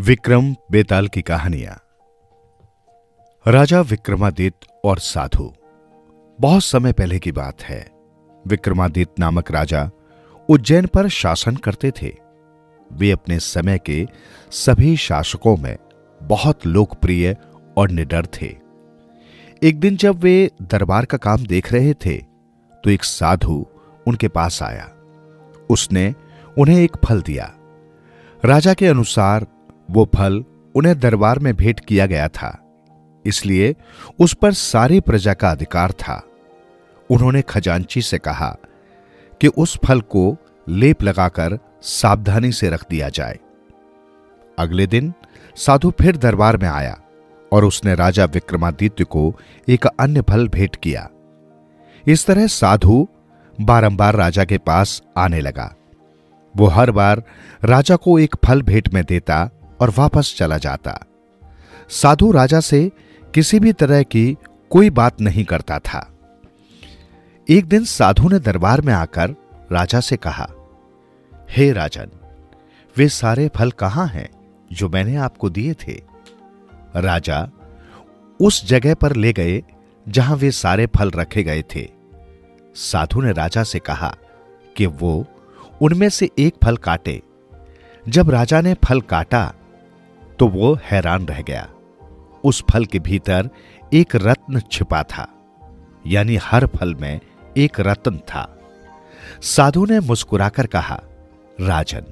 विक्रम बेताल की कहानियां। राजा विक्रमादित्य और साधु। बहुत समय पहले की बात है। विक्रमादित्य नामक राजा उज्जैन पर शासन करते थे। वे अपने समय के सभी शासकों में बहुत लोकप्रिय और निडर थे। एक दिन जब वे दरबार का काम देख रहे थे तो एक साधु उनके पास आया। उसने उन्हें एक फल दिया। राजा के अनुसार वो फल उन्हें दरबार में भेंट किया गया था, इसलिए उस पर सारी प्रजा का अधिकार था। उन्होंने खजांची से कहा कि उस फल को लेप लगाकर सावधानी से रख दिया जाए। अगले दिन साधु फिर दरबार में आया और उसने राजा विक्रमादित्य को एक अन्य फल भेंट किया। इस तरह साधु बारंबार राजा के पास आने लगा। वो हर बार राजा को एक फल भेंट में देता और वापस चला जाता। साधु राजा से किसी भी तरह की कोई बात नहीं करता था। एक दिन साधु ने दरबार में आकर राजा से कहा, हे राजन, वे सारे फल कहां हैं जो मैंने आपको दिए थे? राजा उस जगह पर ले गए जहां वे सारे फल रखे गए थे। साधु ने राजा से कहा कि वो उनमें से एक फल काटे। जब राजा ने फल काटा तो वो हैरान रह गया। उस फल के भीतर एक रत्न छिपा था, यानी हर फल में एक रत्न था। साधु ने मुस्कुराकर कहा, राजन,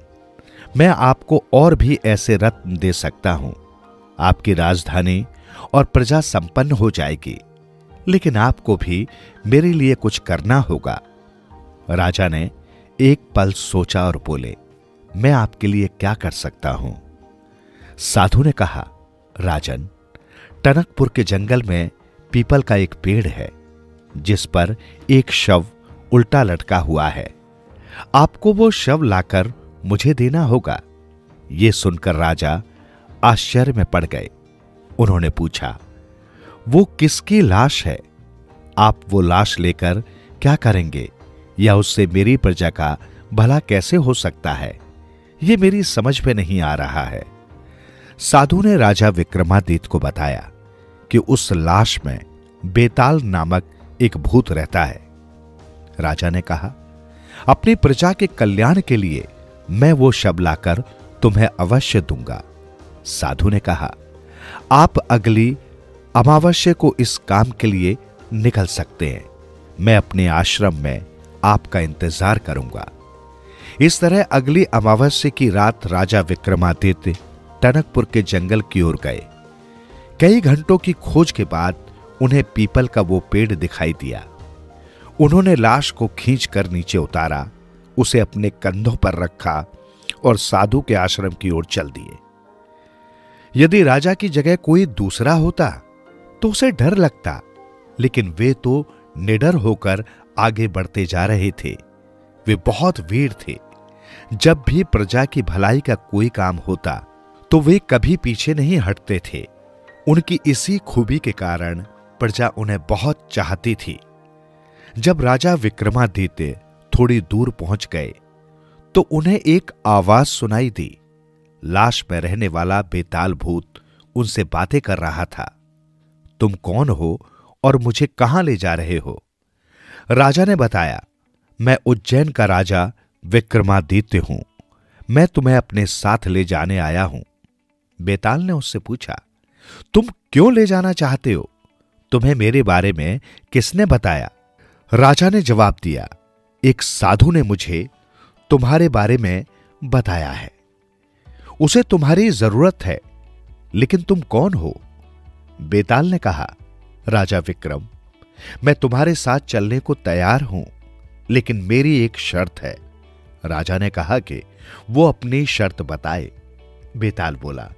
मैं आपको और भी ऐसे रत्न दे सकता हूं। आपकी राजधानी और प्रजा संपन्न हो जाएगी, लेकिन आपको भी मेरे लिए कुछ करना होगा। राजा ने एक पल सोचा और बोले, मैं आपके लिए क्या कर सकता हूं? साधु ने कहा, राजन, टनकपुर के जंगल में पीपल का एक पेड़ है जिस पर एक शव उल्टा लटका हुआ है। आपको वो शव लाकर मुझे देना होगा। ये सुनकर राजा आश्चर्य में पड़ गए। उन्होंने पूछा, वो किसकी लाश है? आप वो लाश लेकर क्या करेंगे, या उससे मेरी प्रजा का भला कैसे हो सकता है? ये मेरी समझ में नहीं आ रहा है। साधु ने राजा विक्रमादित्य को बताया कि उस लाश में बेताल नामक एक भूत रहता है। राजा ने कहा, अपनी प्रजा के कल्याण के लिए मैं वो शव लाकर तुम्हें अवश्य दूंगा। साधु ने कहा, आप अगली अमावस्या को इस काम के लिए निकल सकते हैं। मैं अपने आश्रम में आपका इंतजार करूंगा। इस तरह अगली अमावस्या की रात राजा विक्रमादित्य टनकपुर के जंगल की ओर गए। कई घंटों की खोज के बाद उन्हें पीपल का वो पेड़ दिखाई दिया। उन्होंने लाश को खींचकर नीचे उतारा, उसे अपने कंधों पर रखा और साधु के आश्रम की ओर चल दिए। यदि राजा की जगह कोई दूसरा होता तो उसे डर लगता, लेकिन वे तो निडर होकर आगे बढ़ते जा रहे थे। वे बहुत वीर थे। जब भी प्रजा की भलाई का कोई काम होता तो वे कभी पीछे नहीं हटते थे। उनकी इसी खूबी के कारण प्रजा उन्हें बहुत चाहती थी। जब राजा विक्रमादित्य थोड़ी दूर पहुंच गए तो उन्हें एक आवाज सुनाई दी। लाश में रहने वाला बेताल भूत उनसे बातें कर रहा था। तुम कौन हो और मुझे कहां ले जा रहे हो? राजा ने बताया, मैं उज्जैन का राजा विक्रमादित्य हूं। मैं तुम्हें अपने साथ ले जाने आया हूं। बेताल ने उससे पूछा, तुम क्यों ले जाना चाहते हो? तुम्हें मेरे बारे में किसने बताया? राजा ने जवाब दिया, एक साधु ने मुझे तुम्हारे बारे में बताया है। उसे तुम्हारी जरूरत है, लेकिन तुम कौन हो? बेताल ने कहा, राजा विक्रम, मैं तुम्हारे साथ चलने को तैयार हूं, लेकिन मेरी एक शर्त है। राजा ने कहा कि वो अपनी शर्त बताए। बेताल बोला,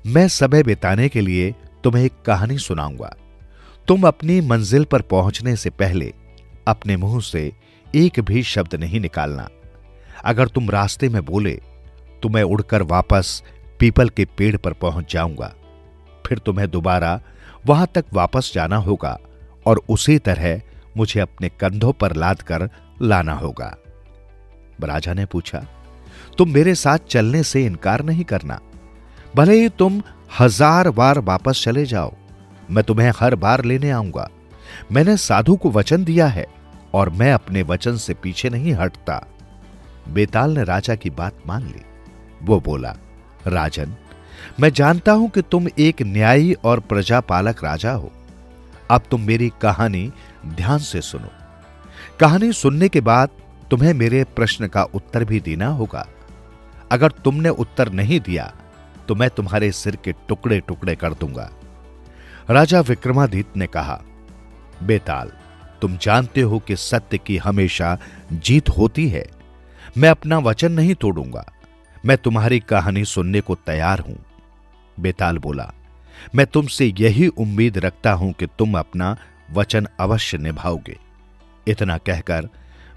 मैं समय बिताने के लिए तुम्हें एक कहानी सुनाऊंगा। तुम अपनी मंजिल पर पहुंचने से पहले अपने मुंह से एक भी शब्द नहीं निकालना। अगर तुम रास्ते में बोले तो मैं उड़कर वापस पीपल के पेड़ पर पहुंच जाऊंगा। फिर तुम्हें दोबारा वहां तक वापस जाना होगा और उसी तरह मुझे अपने कंधों पर लाद कर लाना होगा। राजा ने पूछा, तुम मेरे साथ चलने से इनकार नहीं करना? भले ही तुम 1000 बार वापस चले जाओ, मैं तुम्हें हर बार लेने आऊंगा। मैंने साधु को वचन दिया है और मैं अपने वचन से पीछे नहीं हटता। बेताल ने राजा की बात मान ली। वो बोला, राजन, मैं जानता हूं कि तुम एक न्यायी और प्रजापालक राजा हो। अब तुम मेरी कहानी ध्यान से सुनो। कहानी सुनने के बाद तुम्हें मेरे प्रश्न का उत्तर भी देना होगा। अगर तुमने उत्तर नहीं दिया तो मैं तुम्हारे सिर के टुकड़े टुकड़े कर दूंगा। राजा विक्रमादित्य ने कहा, बेताल, तुम जानते हो कि सत्य की हमेशा जीत होती है। मैं अपना वचन नहीं तोड़ूंगा। मैं तुम्हारी कहानी सुनने को तैयार हूं। बेताल बोला, मैं तुमसे यही उम्मीद रखता हूं कि तुम अपना वचन अवश्य निभाओगे। इतना कहकर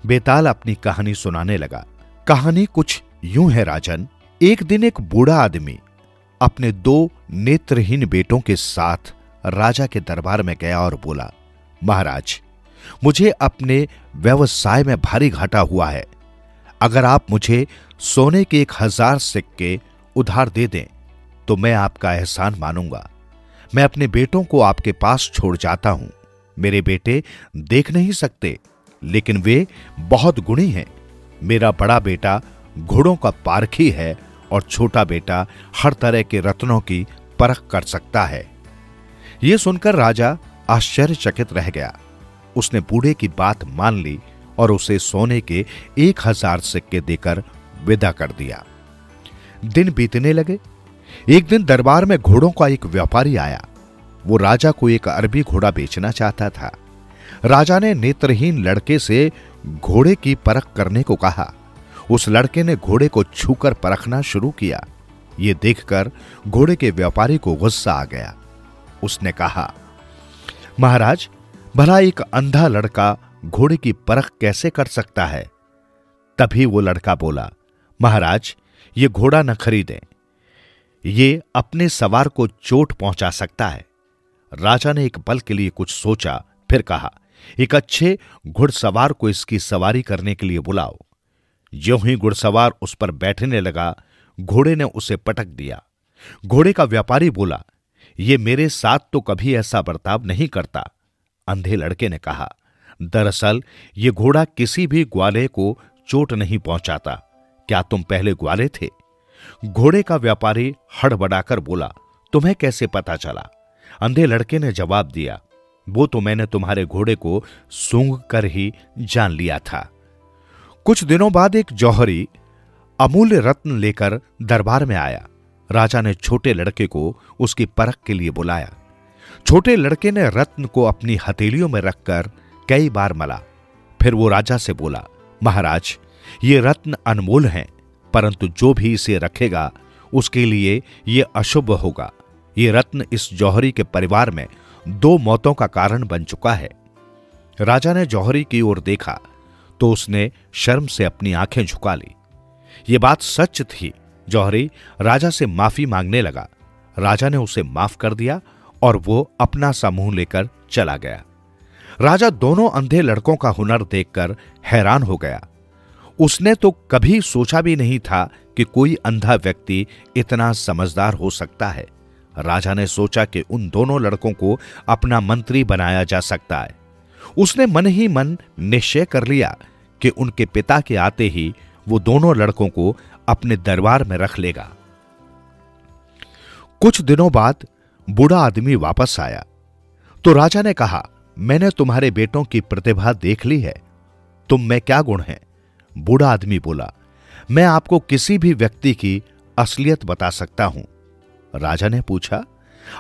बेताल अपनी कहानी सुनाने लगा। कहानी कुछ यूं है, राजन। एक दिन एक बूढ़ा आदमी अपने 2 नेत्रहीन बेटों के साथ राजा के दरबार में गया और बोला, महाराज, मुझे अपने व्यवसाय में भारी घाटा हुआ है। अगर आप मुझे सोने के 1000 सिक्के उधार दे दें तो मैं आपका एहसान मानूंगा। मैं अपने बेटों को आपके पास छोड़ जाता हूं। मेरे बेटे देख नहीं सकते, लेकिन वे बहुत गुणी हैं। मेरा बड़ा बेटा घोड़ों का पारखी है और छोटा बेटा हर तरह के रत्नों की परख कर सकता है। यह सुनकर राजा आश्चर्यचकित रह गया। उसने बूढ़े की बात मान ली और उसे सोने के 1000 सिक्के देकर विदा कर दिया। दिन बीतने लगे। एक दिन दरबार में घोड़ों का एक व्यापारी आया। वो राजा को एक अरबी घोड़ा बेचना चाहता था। राजा ने नेत्रहीन लड़के से घोड़े की परख करने को कहा। उस लड़के ने घोड़े को छूकर परखना शुरू किया। ये देखकर घोड़े के व्यापारी को गुस्सा आ गया। उसने कहा, महाराज, भला एक अंधा लड़का घोड़े की परख कैसे कर सकता है? तभी वो लड़का बोला, महाराज, ये घोड़ा न खरीदें। ये अपने सवार को चोट पहुंचा सकता है। राजा ने एक पल के लिए कुछ सोचा, फिर कहा, एक अच्छे घुड़सवार को इसकी सवारी करने के लिए बुलाओ। ज्यों ही घुड़सवार उस पर बैठने लगा, घोड़े ने उसे पटक दिया। घोड़े का व्यापारी बोला, ये मेरे साथ तो कभी ऐसा बर्ताव नहीं करता। अंधे लड़के ने कहा, दरअसल ये घोड़ा किसी भी ग्वाले को चोट नहीं पहुंचाता। क्या तुम पहले ग्वाले थे? घोड़े का व्यापारी हड़बड़ाकर बोला, तुम्हें कैसे पता चला? अंधे लड़के ने जवाब दिया, वो तो मैंने तुम्हारे घोड़े को सूंघ कर ही जान लिया था। कुछ दिनों बाद एक जौहरी अमूल्य रत्न लेकर दरबार में आया। राजा ने छोटे लड़के को उसकी परख के लिए बुलाया। छोटे लड़के ने रत्न को अपनी हथेलियों में रखकर कई बार मला। फिर वो राजा से बोला, महाराज, ये रत्न अनमोल हैं, परंतु जो भी इसे रखेगा उसके लिए ये अशुभ होगा। ये रत्न इस जौहरी के परिवार में 2 मौतों का कारण बन चुका है। राजा ने जौहरी की ओर देखा तो उसने शर्म से अपनी आंखें झुका ली। ये बात सच थी। जौहरी राजा से माफी मांगने लगा। राजा ने उसे माफ कर दिया और वो अपना सा मुंह लेकर चला गया। राजा दोनों अंधे लड़कों का हुनर देखकर हैरान हो गया। उसने तो कभी सोचा भी नहीं था कि कोई अंधा व्यक्ति इतना समझदार हो सकता है। राजा ने सोचा कि उन दोनों लड़कों को अपना मंत्री बनाया जा सकता है। उसने मन ही मन निश्चय कर लिया कि उनके पिता के आते ही वो दोनों लड़कों को अपने दरबार में रख लेगा। कुछ दिनों बाद बूढ़ा आदमी वापस आया तो राजा ने कहा, मैंने तुम्हारे बेटों की प्रतिभा देख ली है। तुम में क्या गुण है? बूढ़ा आदमी बोला, मैं आपको किसी भी व्यक्ति की असलियत बता सकता हूं। राजा ने पूछा,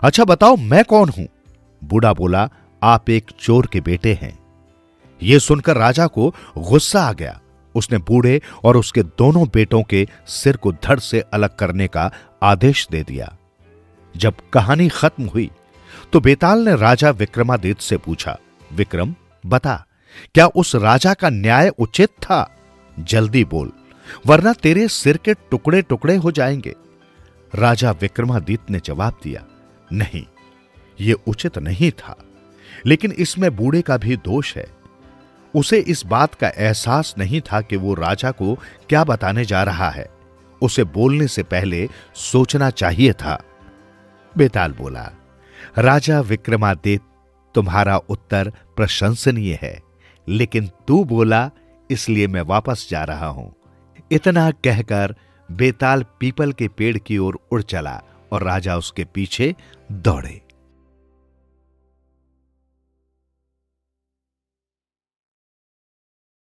अच्छा बताओ, मैं कौन हूं? बूढ़ा बोला, आप एक चोर के बेटे हैं। यह सुनकर राजा को गुस्सा आ गया। उसने बूढ़े और उसके दोनों बेटों के सिर को धड़ से अलग करने का आदेश दे दिया। जब कहानी खत्म हुई तो बेताल ने राजा विक्रमादित्य से पूछा, विक्रम, बता, क्या उस राजा का न्याय उचित था? जल्दी बोल, वरना तेरे सिर के टुकड़े टुकड़े हो जाएंगे। राजा विक्रमादित्य ने जवाब दिया, नहीं, यह उचित नहीं था, लेकिन इसमें बूढ़े का भी दोष है। उसे इस बात का एहसास नहीं था कि वो राजा को क्या बताने जा रहा है। उसे बोलने से पहले सोचना चाहिए था। बेताल बोला, राजा विक्रमादित्य, तुम्हारा उत्तर प्रशंसनीय है, लेकिन तू बोला इसलिए मैं वापस जा रहा हूं। इतना कहकर बेताल पीपल के पेड़ की ओर उड़ चला और राजा उसके पीछे दौड़े।